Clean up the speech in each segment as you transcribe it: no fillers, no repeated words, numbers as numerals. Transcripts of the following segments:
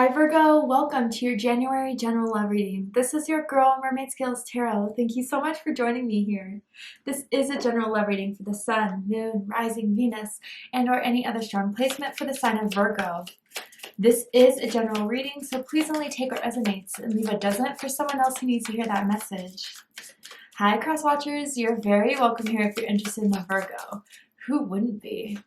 Hi Virgo, welcome to your January general love reading. This is your girl Mermaid Scales Tarot. Thank you so much for joining me here. This is a general love reading for the Sun, Moon, Rising, Venus, and or any other strong placement for the sign of Virgo. This is a general reading, so please only take what resonates and leave what doesn't for someone else who needs to hear that message. Hi cross watchers, you're very welcome here if you're interested in a Virgo. Who wouldn't be?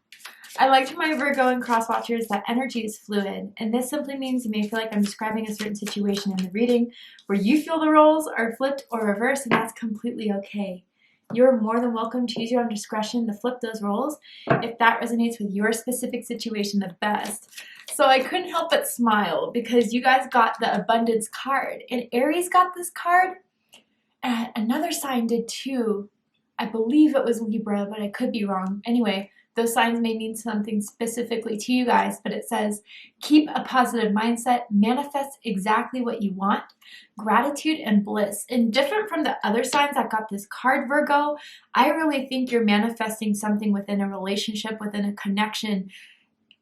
I like to my Virgo and cross watchers that energy is fluid, and this simply means you may feel like I'm describing a certain situation in the reading where you feel the roles are flipped or reversed, and that's completely okay. You're more than welcome to use your own discretion to flip those roles if that resonates with your specific situation the best. So I couldn't help but smile because you guys got the abundance card, and Aries got this card, and another sign did too. I believe it was Libra, but I could be wrong. Anyway, those signs may mean something specifically to you guys, but it says, keep a positive mindset, manifest exactly what you want, gratitude and bliss. And different from the other signs that got this card, Virgo, I really think you're manifesting something within a relationship, within a connection.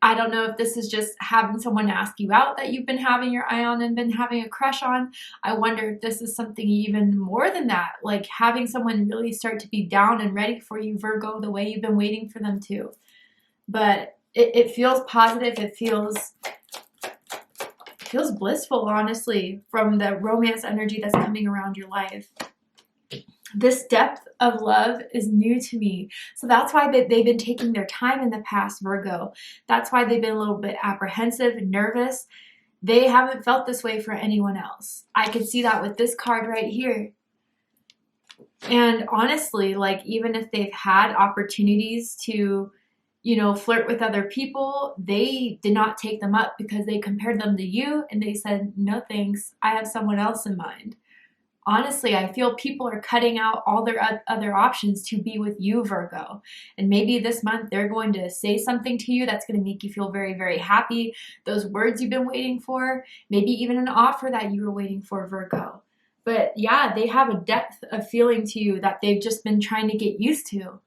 I don't know if this is just having someone ask you out that you've been having your eye on and been having a crush on. I wonder if this is something even more than that, like having someone really start to be down and ready for you, Virgo, the way you've been waiting for them to. But it feels positive. It feels blissful, honestly, from the romance energy that's coming around your life. This depth of love is new to me. So that's why they've been taking their time in the past, Virgo. That's why they've been a little bit apprehensive and nervous. They haven't felt this way for anyone else. I could see that with this card right here. And honestly, like even if they've had opportunities to, flirt with other people, they did not take them up because they compared them to you and they said, no thanks, I have someone else in mind. Honestly, I feel people are cutting out all their other options to be with you, Virgo. And maybe this month they're going to say something to you that's going to make you feel very, very happy. Those words you've been waiting for, maybe even an offer that you were waiting for, Virgo. But yeah, they have a depth of feeling to you that they've just been trying to get used to.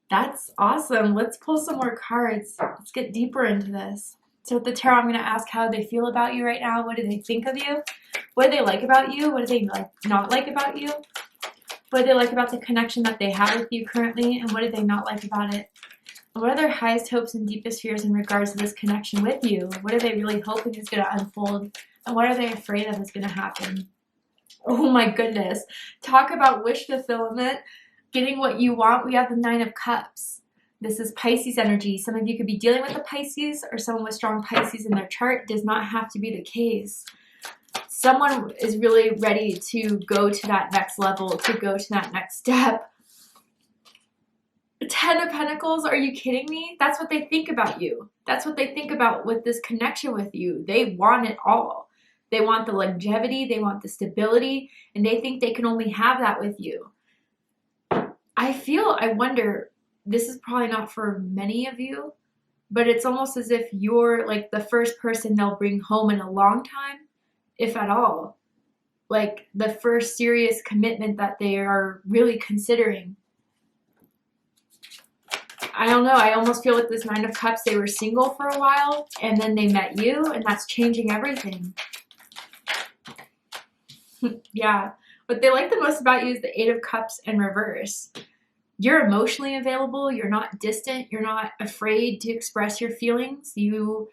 That's awesome. Let's pull some more cards. Let's get deeper into this. So with the tarot, I'm going to ask how they feel about you right now. What do they think of you? What do they like about you? What do they not like about you? What do they like about the connection that they have with you currently? And what do they not like about it? And what are their highest hopes and deepest fears in regards to this connection with you? What are they really hoping is going to unfold? And what are they afraid of is going to happen? Oh my goodness. Talk about wish fulfillment. Getting what you want. We have the Nine of Cups. This is Pisces energy. Some of you could be dealing with a Pisces or someone with strong Pisces in their chart. Does not have to be the case. Someone is really ready to go to that next level, to go to that next step. Ten of Pentacles, are you kidding me? That's what they think about you. That's what they think about with this connection with you. They want it all. They want the longevity, they want the stability, and they think they can only have that with you. I wonder, this is probably not for many of you, but it's almost as if you're like the first person they'll bring home in a long time, if at all. Like the first serious commitment that they are really considering. I don't know. I almost feel with this Nine of Cups, they were single for a while and then they met you, and that's changing everything. Yeah. What they like the most about you is the Eight of Cups in reverse. You're emotionally available. You're not distant. You're not afraid to express your feelings. You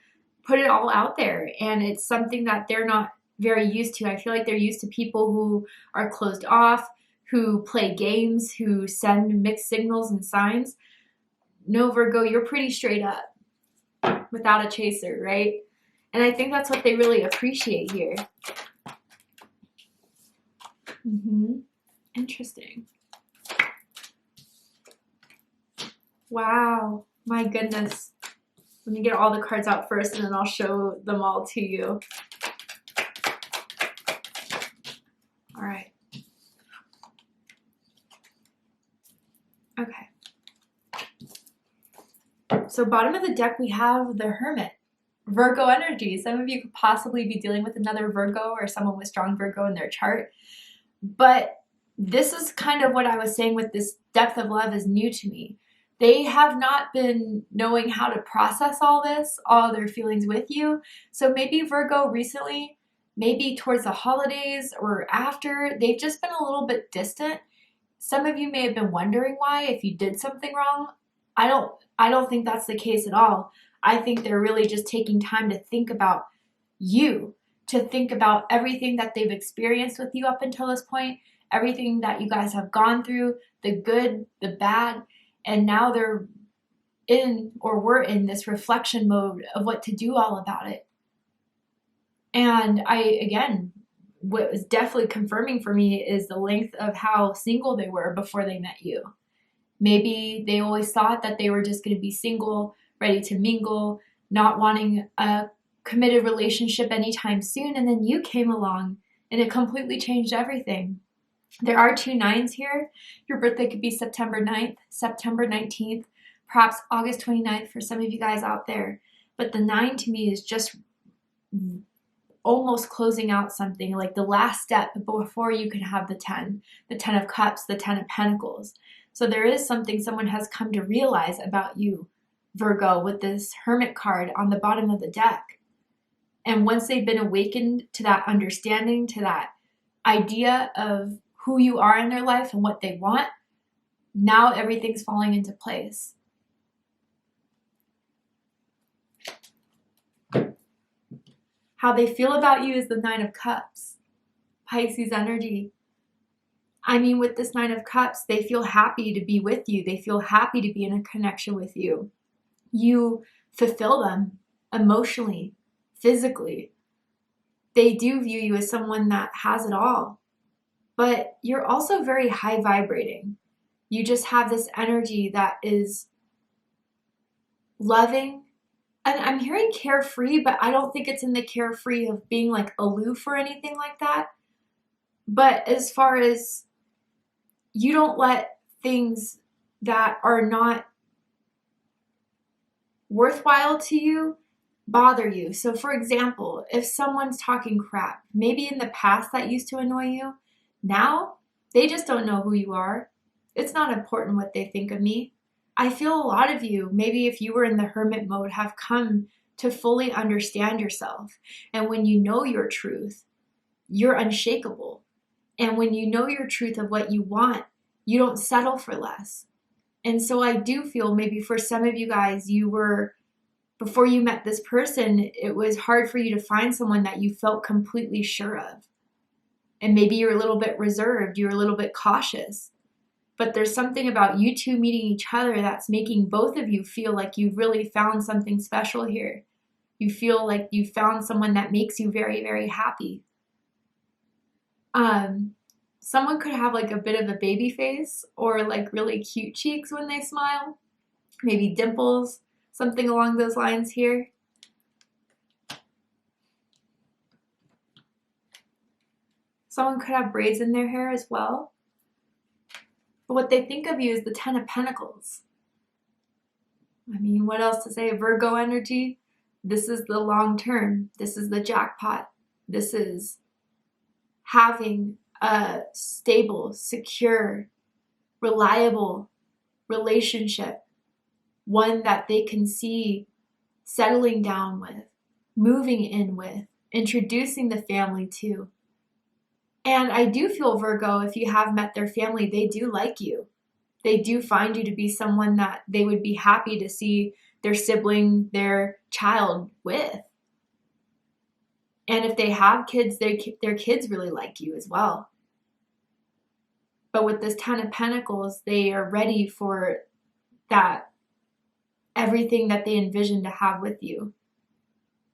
put it all out there, and it's something that they're not very used to. I feel like they're used to people who are closed off, who play games, who send mixed signals and signs. No, Virgo, you're pretty straight up without a chaser, right? And I think that's what they really appreciate here. Interesting. Wow, my goodness. Let me get all the cards out first and then I'll show them all to you. All right. Okay. So bottom of the deck, we have the Hermit. Virgo energy. Some of you could possibly be dealing with another Virgo or someone with strong Virgo in their chart. But this is kind of what I was saying with this depth of love is new to me. They have not been knowing how to process all this, all their feelings with you. So maybe Virgo recently, maybe towards the holidays or after, they've just been a little bit distant. Some of you may have been wondering why, if you did something wrong. I don't think that's the case at all. I think they're really just taking time to think about you, to think about everything that they've experienced with you up until this point, everything that you guys have gone through, the good, the bad, and now they're in, or we're in, this reflection mode of what to do all about it. And again, what was definitely confirming for me is the length of how single they were before they met you. Maybe they always thought that they were just going to be single, ready to mingle, not wanting a committed relationship anytime soon, and then you came along and it completely changed everything. There are 2 9s here. Your birthday could be September 9th, September 19th, perhaps August 29th for some of you guys out there. But the 9 to me is just almost closing out something, like the last step before you can have the 10 of Cups, the 10 of Pentacles. So there is something someone has come to realize about you, Virgo, with this Hermit card on the bottom of the deck. And once they've been awakened to that understanding, to that idea of who you are in their life and what they want, now everything's falling into place. How they feel about you is the 9 of Cups, Pisces energy. I mean, with this 9 of Cups, they feel happy to be with you. They feel happy to be in a connection with you. You fulfill them emotionally, physically. They do view you as someone that has it all. But you're also very high vibrating. You just have this energy that is loving. And I'm hearing carefree, but I don't think it's in the carefree of being like aloof or anything like that. But as far as you don't let things that are not worthwhile to you bother you. So for example, if someone's talking crap, maybe in the past that used to annoy you, now they just don't know who you are. It's not important what they think of me. I feel a lot of you, maybe if you were in the hermit mode, have come to fully understand yourself. And when you know your truth, you're unshakable. And when you know your truth of what you want, you don't settle for less. And so I do feel maybe for some of you guys, you were, before you met this person, it was hard for you to find someone that you felt completely sure of. And maybe you're a little bit reserved, you're a little bit cautious. But there's something about you two meeting each other that's making both of you feel like you've really found something special here. You feel like you found someone that makes you very, very happy. Someone could have like a bit of a baby face or like really cute cheeks when they smile. Maybe dimples, something along those lines here. Someone could have braids in their hair as well. But what they think of you is the 10 of Pentacles. I mean, what else to say? Virgo energy. This is the long term. This is the jackpot. This is having a stable, secure, reliable relationship. One that they can see settling down with, moving in with, introducing the family to. And I do feel, Virgo, if you have met their family, they do like you. They do find you to be someone that they would be happy to see their sibling, their child with. And if they have kids, their kids really like you as well. But with this 10 of Pentacles, they are ready for that, everything that they envision to have with you.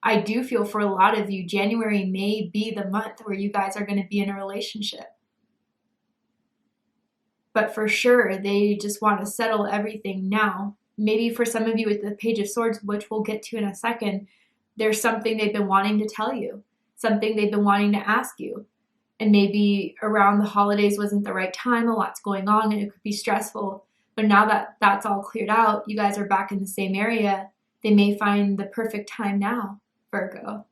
I do feel for a lot of you, January may be the month where you guys are going to be in a relationship. But for sure, they just want to settle everything now. Maybe for some of you with the Page of Swords, which we'll get to in a second, there's something they've been wanting to tell you, something they've been wanting to ask you. And maybe around the holidays wasn't the right time, a lot's going on, and it could be stressful. But now that that's all cleared out, you guys are back in the same area, they may find the perfect time now, Virgo.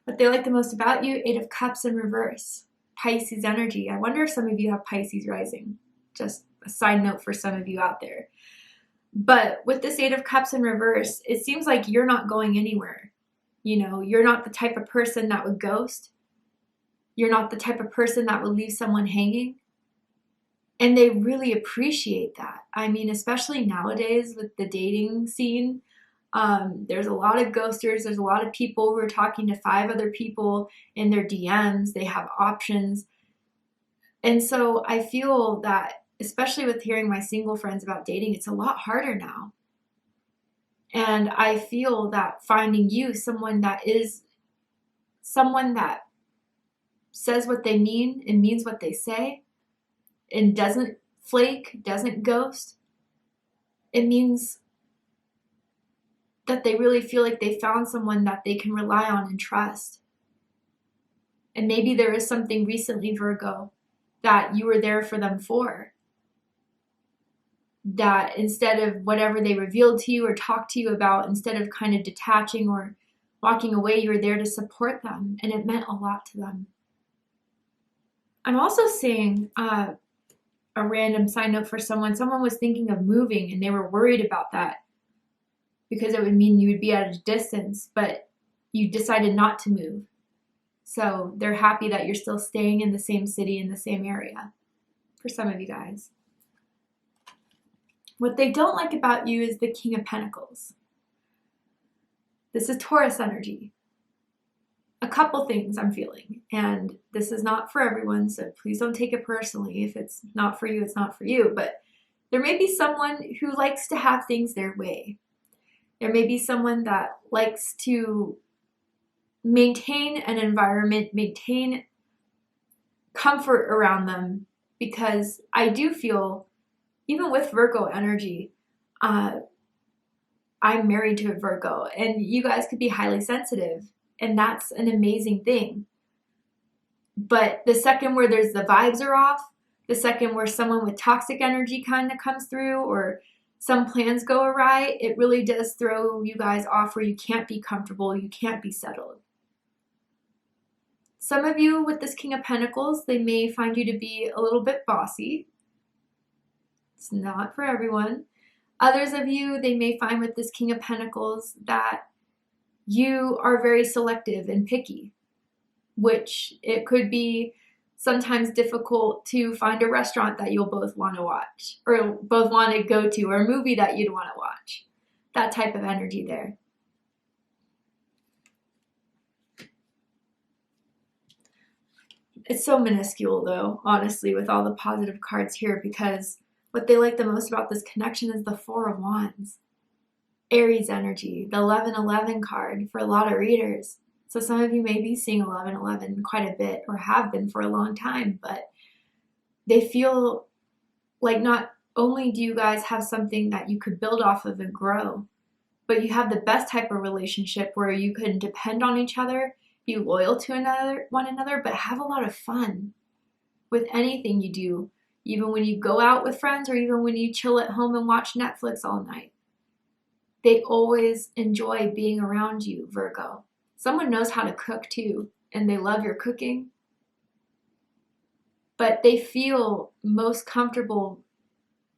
What they like the most about you, 8 of Cups in reverse. Pisces energy. I wonder if some of you have Pisces rising. Just a side note for some of you out there. But with this Eight of Cups in reverse, it seems like you're not going anywhere. You know, you're not the type of person that would ghost. You're not the type of person that would leave someone hanging. And they really appreciate that. I mean, especially nowadays with the dating scene, there's a lot of ghosters. There's a lot of people who are talking to 5 other people in their DMs. They have options. And so I feel that, especially with hearing my single friends about dating, it's a lot harder now. And I feel that finding you someone that says what they mean and means what they say and doesn't flake, doesn't ghost, it means that they really feel like they found someone that they can rely on and trust. And maybe there is something recently, Virgo, that you were there for them for. That instead of whatever they revealed to you or talked to you about, instead of kind of detaching or walking away, you were there to support them. And it meant a lot to them. I'm also seeing a random side note for someone. Someone was thinking of moving and they were worried about that because it would mean you would be at a distance, but you decided not to move. So they're happy that you're still staying in the same city, in the same area, for some of you guys. What they don't like about you is the King of Pentacles. This is Taurus energy. A couple things I'm feeling, and this is not for everyone, so please don't take it personally. If it's not for you, it's not for you. But there may be someone who likes to have things their way. There may be someone that likes to maintain an environment, maintain comfort around them, because I do feel, even with Virgo energy, I'm married to a Virgo, and you guys could be highly sensitive, and that's an amazing thing. But the second where there's the vibes are off, the second where someone with toxic energy kind of comes through, or some plans go awry, it really does throw you guys off where you can't be comfortable, you can't be settled. Some of you with this King of Pentacles, they may find you to be a little bit bossy. It's not for everyone. Others of you, they may find with this King of Pentacles that you are very selective and picky, which it could be sometimes difficult to find a restaurant that you'll both want to watch, or both want to go to, or a movie that you'd want to watch. That type of energy there. It's so minuscule though, honestly, with all the positive cards here, because what they like the most about this connection is the Four of Wands. Aries energy, the 1111 card for a lot of readers. So some of you may be seeing 1111 quite a bit, or have been for a long time, but they feel like not only do you guys have something that you could build off of and grow, but you have the best type of relationship where you can depend on each other, be loyal to one another, but have a lot of fun with anything you do, even when you go out with friends or even when you chill at home and watch Netflix all night. They always enjoy being around you, Virgo. Someone knows how to cook too, and they love your cooking. But they feel most comfortable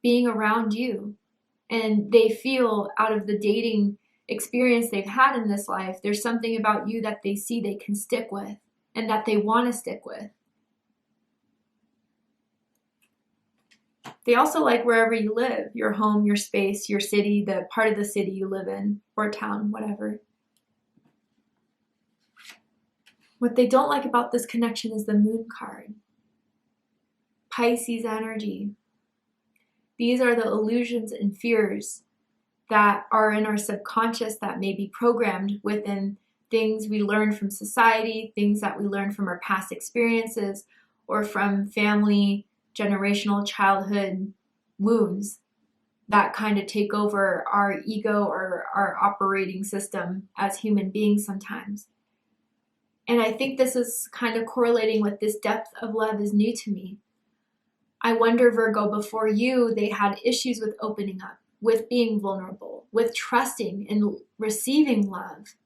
being around you. And they feel out of the dating experience they've had in this life, there's something about you that they see they can stick with and that they want to stick with. They also like wherever you live, your home, your space, your city, the part of the city you live in, or town, whatever. What they don't like about this connection is the Moon card. Pisces energy. These are the illusions and fears that are in our subconscious that may be programmed within things we learn from society, things that we learn from our past experiences, or from family, generational childhood wounds that kind of take over our ego or our operating system as human beings sometimes. And I think this is kind of correlating with this depth of love is new to me. I wonder, Virgo, before you, they had issues with opening up, with being vulnerable, with trusting and receiving love.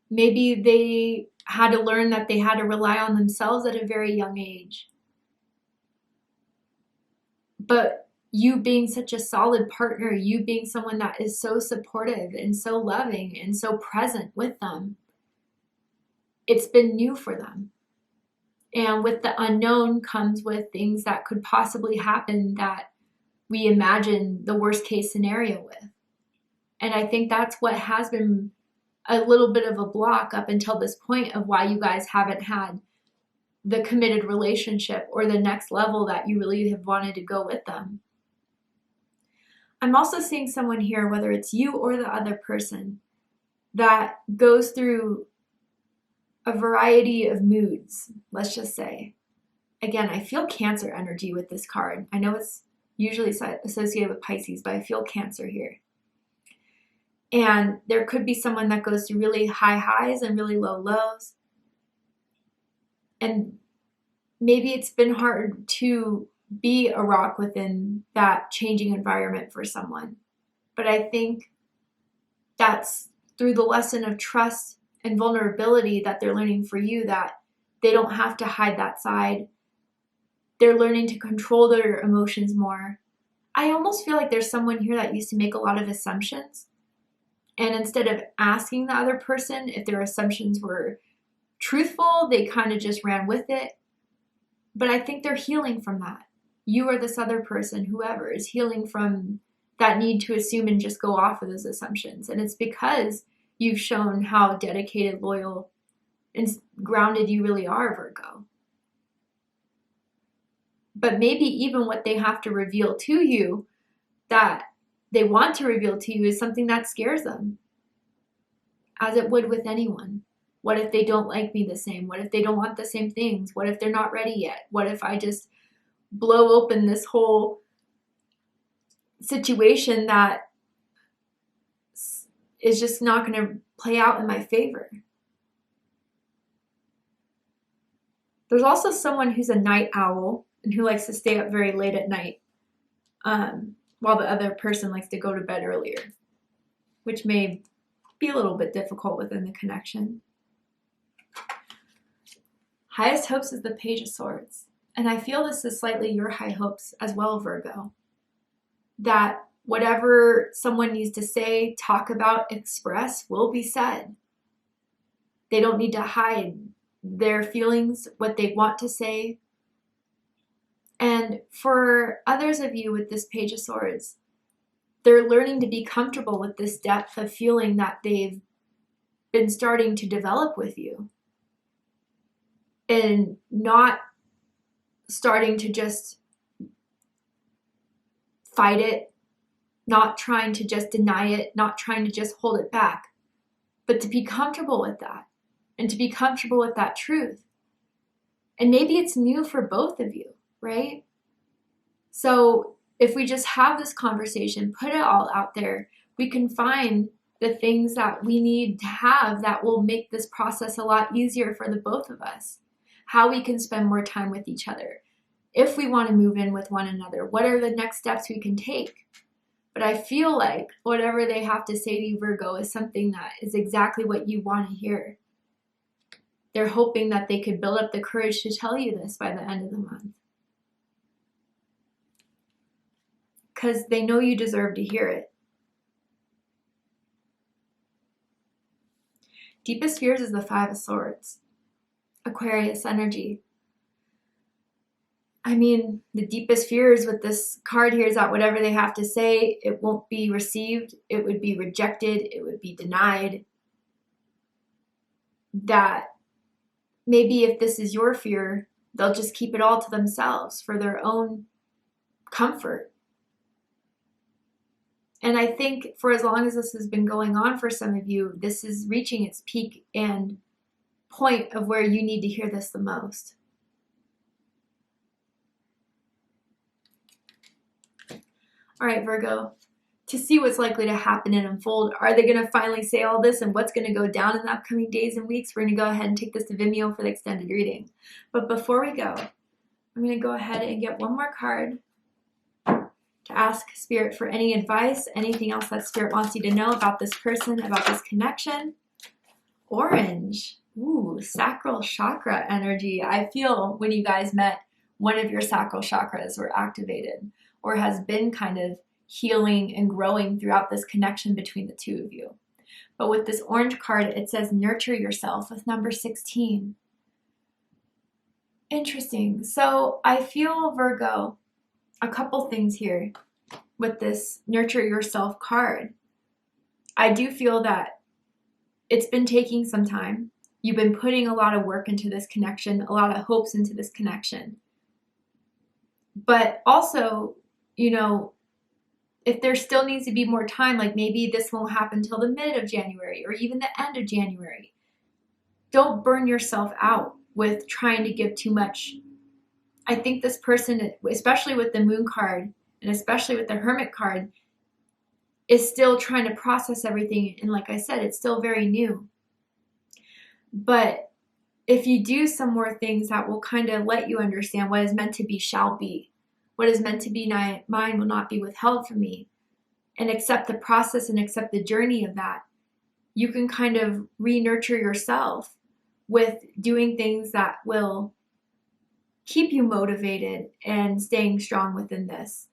Maybe they had to learn that they had to rely on themselves at a very young age. But you being such a solid partner, you being someone that is so supportive and so loving and so present with them, it's been new for them. And with the unknown comes with things that could possibly happen that we imagine the worst case scenario with. And I think that's what has been a little bit of a block up until this point of why you guys haven't had the committed relationship or the next level that you really have wanted to go with them. I'm also seeing someone here, whether it's you or the other person, that goes through a variety of moods, let's just say. Again, I feel Cancer energy with this card. I know it's usually associated with Pisces, but I feel Cancer here. And there could be someone that goes through really high highs and really low lows. And maybe it's been hard to be a rock within that changing environment for someone. But I think that's through the lesson of trust and vulnerability that they're learning for you, that they don't have to hide that side. They're learning to control their emotions more. I almost feel like there's someone here that used to make a lot of assumptions. And instead of asking the other person if their assumptions were truthful, they kind of just ran with it. But I think they're healing from that. You or this other person, whoever, is healing from that need to assume and just go off of those assumptions. And it's because you've shown how dedicated, loyal, and grounded you really are, Virgo. But maybe even what they have to reveal to you, that they want to reveal to you, is something that scares them, as it would with anyone. What if they don't like me the same? What if they don't want the same things? What if they're not ready yet? What if I just blow open this whole situation that is just not going to play out in my favor? There's also someone who's a night owl and who likes to stay up very late at night, while the other person likes to go to bed earlier, which may be a little bit difficult within the connection. Highest hopes is the Page of Swords. And I feel this is slightly your high hopes as well, Virgo. That whatever someone needs to say, talk about, express will be said. They don't need to hide their feelings, what they want to say. And for others of you with this Page of Swords, they're learning to be comfortable with this depth of feeling that they've been starting to develop with you. And not starting to just fight it, not trying to just deny it, not trying to just hold it back, but to be comfortable with that and to be comfortable with that truth. And maybe it's new for both of you, right? So if we just have this conversation, put it all out there, we can find the things that we need to have that will make this process a lot easier for the both of us. How we can spend more time with each other. If we want to move in with one another, what are the next steps we can take? But I feel like whatever they have to say to you, Virgo, is something that is exactly what you want to hear. They're hoping that they could build up the courage to tell you this by the end of the month. Because they know you deserve to hear it. Deepest fears is the Five of Swords. Aquarius energy. I mean, the deepest fears with this card here is that whatever they have to say, it won't be received. It would be rejected. It would be denied. That maybe if this is your fear, they'll just keep it all to themselves for their own comfort. And I think for as long as this has been going on for some of you, this is reaching its peak and point of where you need to hear this the most. All right, Virgo, to see what's likely to happen and unfold, are they going to finally say all this and what's going to go down in the upcoming days and weeks? We're going to go ahead and take this to Vimeo for the extended reading. But before we go, I'm going to go ahead and get one more card to ask Spirit for any advice, anything else that Spirit wants you to know about this person, about this connection. Orange. Ooh, sacral chakra energy. I feel when you guys met, one of your sacral chakras were activated or has been kind of healing and growing throughout this connection between the two of you. But with this orange card, it says nurture yourself with number 16. Interesting. So I feel, Virgo, a couple things here with this nurture yourself card. I do feel that it's been taking some time. You've been putting a lot of work into this connection, a lot of hopes into this connection. But also, you know, if there still needs to be more time, like maybe this won't happen till the mid of January or even the end of January, don't burn yourself out with trying to give too much. I think this person, especially with the moon card and especially with the hermit card, is still trying to process everything. And like I said, it's still very new. But if you do some more things that will kind of let you understand what is meant to be shall be, what is meant to be mine will not be withheld from me, and accept the process and accept the journey of that, you can kind of re-nurture yourself with doing things that will keep you motivated and staying strong within this.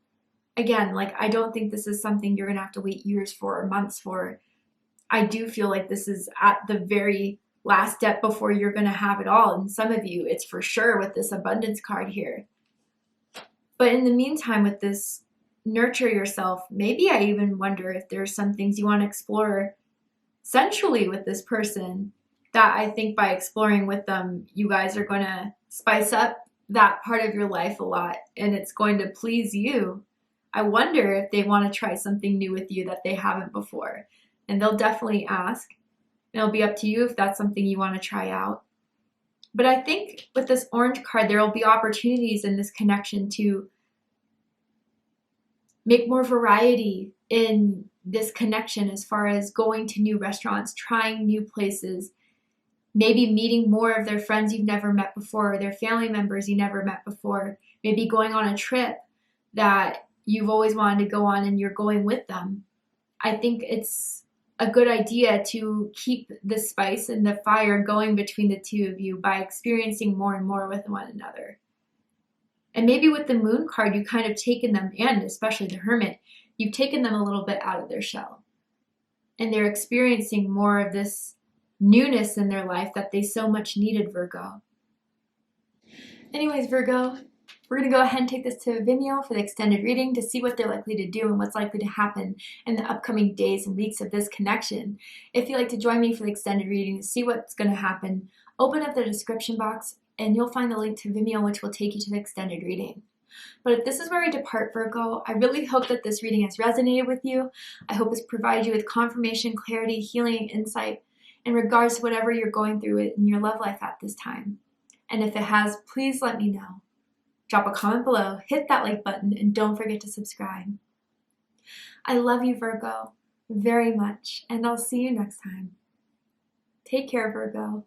Again, like, I don't think this is something you're gonna have to wait years for or months for. I do feel like this is at the very last step before you're gonna have it all. And some of you, it's for sure with this abundance card here. But in the meantime, with this nurture yourself, maybe I even wonder if there's some things you want to explore sensually with this person that I think by exploring with them, you guys are going to spice up that part of your life a lot and it's going to please you. I wonder if they want to try something new with you that they haven't before. And they'll definitely ask. It'll be up to you if that's something you want to try out. But I think with this orange card, there will be opportunities in this connection to make more variety in this connection as far as going to new restaurants, trying new places, maybe meeting more of their friends you've never met before, or their family members you never met before, maybe going on a trip that you've always wanted to go on and you're going with them. I think it's a good idea to keep the spice and the fire going between the two of you by experiencing more and more with one another. And maybe with the moon card, you've kind of taken them, and especially the hermit, you've taken them a little bit out of their shell. And they're experiencing more of this newness in their life that they so much needed, Virgo. Anyways, Virgo, we're going to go ahead and take this to Vimeo for the extended reading to see what they're likely to do and what's likely to happen in the upcoming days and weeks of this connection. If you'd like to join me for the extended reading to see what's going to happen, open up the description box and you'll find the link to Vimeo, which will take you to the extended reading. But if this is where we depart, Virgo, I really hope that this reading has resonated with you. I hope it's provided you with confirmation, clarity, healing, insight in regards to whatever you're going through in your love life at this time. And if it has, please let me know. Drop a comment below, hit that like button, and don't forget to subscribe. I love you, Virgo, very much, and I'll see you next time. Take care, Virgo.